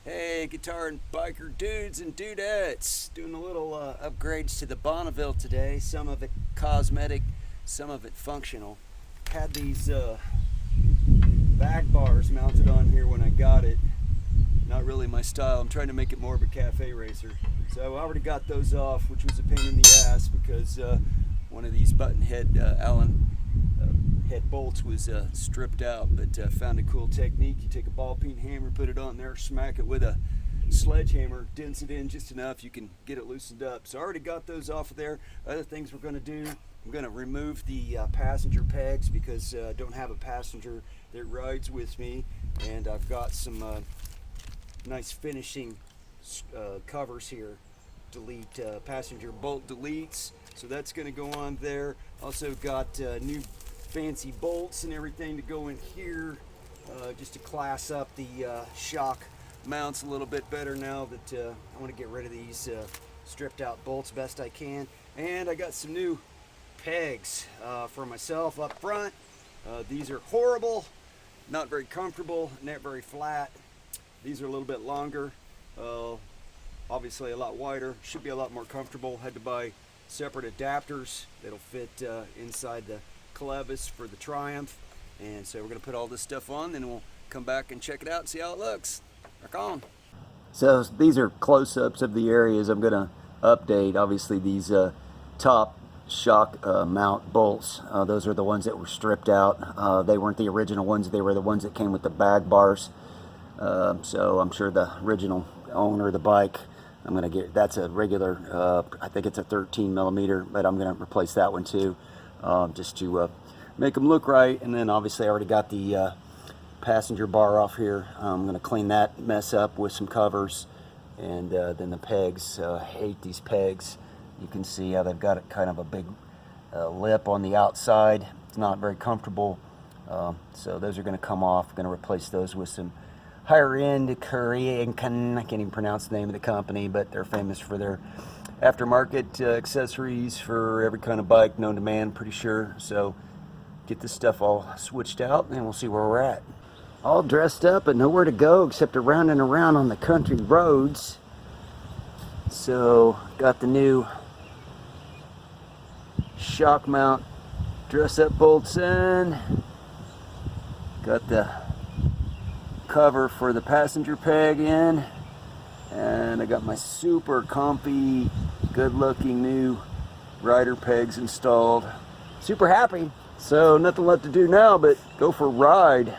Hey, guitar and biker dudes and dudettes, doing a little upgrades to the Bonneville today. Some of it cosmetic, some of it functional. Had these back bars mounted on here when I got it. Not really my style. I'm trying to make it more of a cafe racer. So I already got those off, which was a pain in the ass because one of these button head Allen head bolts was stripped out, but found a cool technique. You take a ball peen hammer, put it on there, smack it with a sledgehammer, dents it in just enough, you can get it loosened up. So I already got those off of there. Other things we're going to do, I'm going to remove the passenger pegs because I don't have a passenger that rides with me, and I've got some nice finishing covers here. Delete passenger bolt deletes, so that's going to go on there. Also got new fancy bolts and everything to go in here, just to class up the shock mounts a little bit better now that I want to get rid of these stripped out bolts best I can. And I got some new pegs for myself up front. These are horrible, not very comfortable, not very flat. These are a little bit longer, obviously a lot wider, should be a lot more comfortable. Had to buy separate adapters that'll fit inside the clevis for the Triumph, and so we're going to put all this stuff on, then we'll come back and check it out and see how it looks. Rock on. So these are close-ups of the areas I'm going to update. Obviously these top shock mount bolts, those are the ones that were stripped out. They weren't the original ones, they were the ones that came with the bag bars. So I'm sure the original owner of the bike, I'm going to get, that's a regular, I think it's a 13 millimeter, but I'm going to replace that one too. Just to make them look right. And then obviously I already got the passenger bar off here. I'm going to clean that mess up with some covers, and then the pegs. Hate these pegs. You can see how they've got kind of a big lip on the outside. It's not very comfortable, so those are going to come off. I'm going to replace those with some higher end Korean, I can't even pronounce the name of the company, but they're famous for their aftermarket accessories for every kind of bike known to man, pretty sure. So get this stuff all switched out and we'll see where we're at. All dressed up but nowhere to go except around and around on the country roads. So got the new shock mount dress up bolts in. Got the cover for the passenger peg in. And I got my super comfy, good looking new rider pegs installed. Super happy. So nothing left to do now but go for a ride.